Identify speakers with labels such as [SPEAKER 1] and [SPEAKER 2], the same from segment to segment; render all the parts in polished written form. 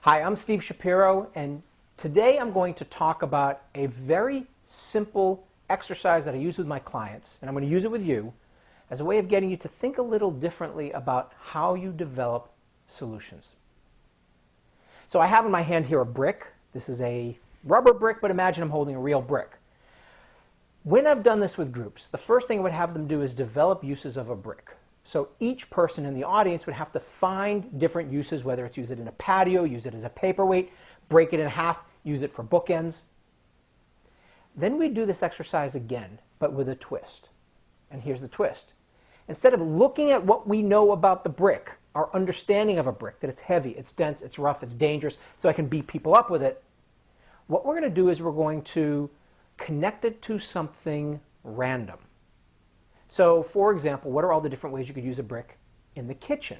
[SPEAKER 1] Hi, I'm Steve Shapiro, and today I'm going to talk about a very simple exercise that I use with my clients, and I'm going to use it with you as a way of getting you to think a little differently about how you develop solutions. So I have in my hand here a brick. This is a rubber brick, but imagine I'm holding a real brick. When I've done this with groups, the first thing I would have them do is develop uses of a brick. So each person in the audience would have to find different uses, whether it's use it in a patio, use it as a paperweight, break it in half, use it for bookends. Then we do this exercise again, but with a twist. And here's the twist. Instead of looking at what we know about the brick, our understanding of a brick, that it's heavy, it's dense, it's rough, it's dangerous, so I can beat people up with it, what we're going to do is we're going to connect it to something random. So, for example, what are all the different ways you could use a brick in the kitchen?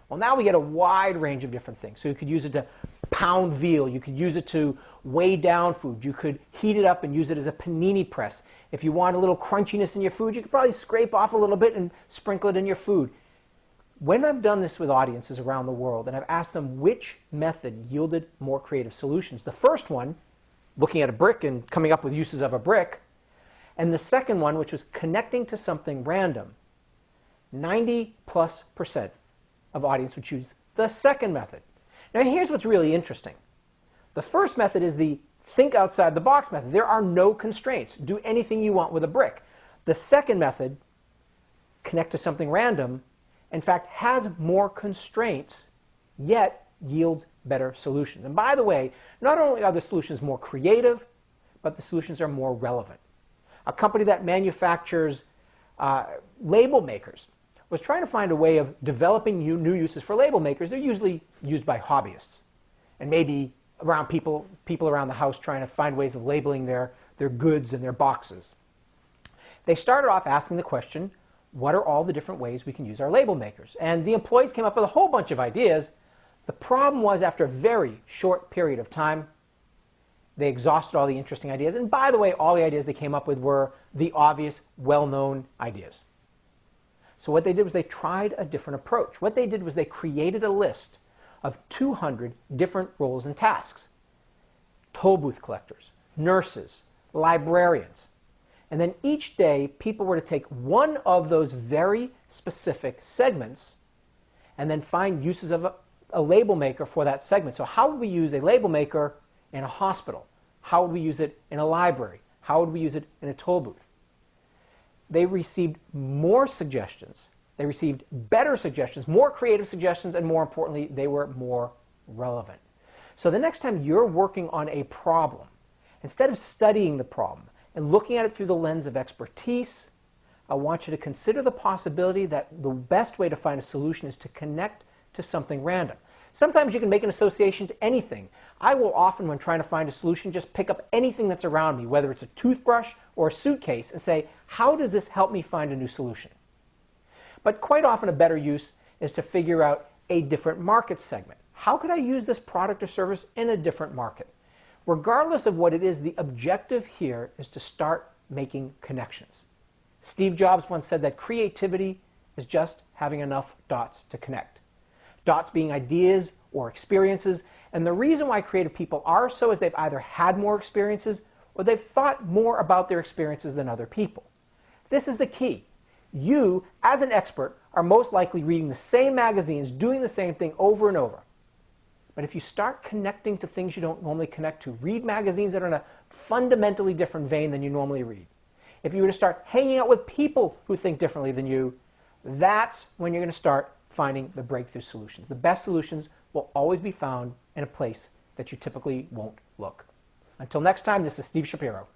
[SPEAKER 1] Well, now we get a wide range of different things. So you could use it to pound veal. You could use it to weigh down food. You could heat it up and use it as a panini press. If you want a little crunchiness in your food, you could probably scrape off a little bit and sprinkle it in your food. When I've done this with audiences around the world and I've asked them which method yielded more creative solutions, the first one, looking at a brick and coming up with uses of a brick, and the second one, which was connecting to something random, 90+% of audience would choose the second method. Now here's what's really interesting. The first method is the think outside the box method. There are no constraints. Do anything you want with a brick. The second method, connect to something random, in fact has more constraints, yet yields better solutions. And by the way, not only are the solutions more creative, but the solutions are more relevant. A company that manufactures label makers was trying to find a way of developing new uses for label makers. They're usually used by hobbyists and maybe around people around the house trying to find ways of labeling their goods and their boxes. They started off asking the question, what are all the different ways we can use our label makers? And the employees came up with a whole bunch of ideas. The problem was, after a very short period of time, they exhausted all the interesting ideas. And by the way, all the ideas they came up with were the obvious, well-known ideas. So what they did was they tried a different approach. What they did was they created a list of 200 different roles and tasks. Toll booth collectors, nurses, librarians. And then each day, people were to take one of those very specific segments and then find uses of a label maker for that segment. So how would we use a label maker in a hospital? How would we use it in a library? How would we use it in a toll booth? They received more suggestions. They received better suggestions, more creative suggestions, and more importantly, they were more relevant. So the next time you're working on a problem, instead of studying the problem and looking at it through the lens of expertise, I want you to consider the possibility that the best way to find a solution is to connect to something random. Sometimes you can make an association to anything. I will often, when trying to find a solution, just pick up anything that's around me, whether it's a toothbrush or a suitcase, and say, how does this help me find a new solution? But quite often a better use is to figure out a different market segment. How could I use this product or service in a different market? Regardless of what it is, the objective here is to start making connections. Steve Jobs once said that creativity is just having enough dots to connect. Dots being ideas or experiences, and the reason why creative people are so is they've either had more experiences or they've thought more about their experiences than other people. This is the key. You, as an expert, are most likely reading the same magazines, doing the same thing over and over. But if you start connecting to things you don't normally connect to, read magazines that are in a fundamentally different vein than you normally read. If you were to start hanging out with people who think differently than you, that's when you're going to start finding the breakthrough solutions. The best solutions will always be found in a place that you typically won't look. Until next time, this is Steve Shapiro.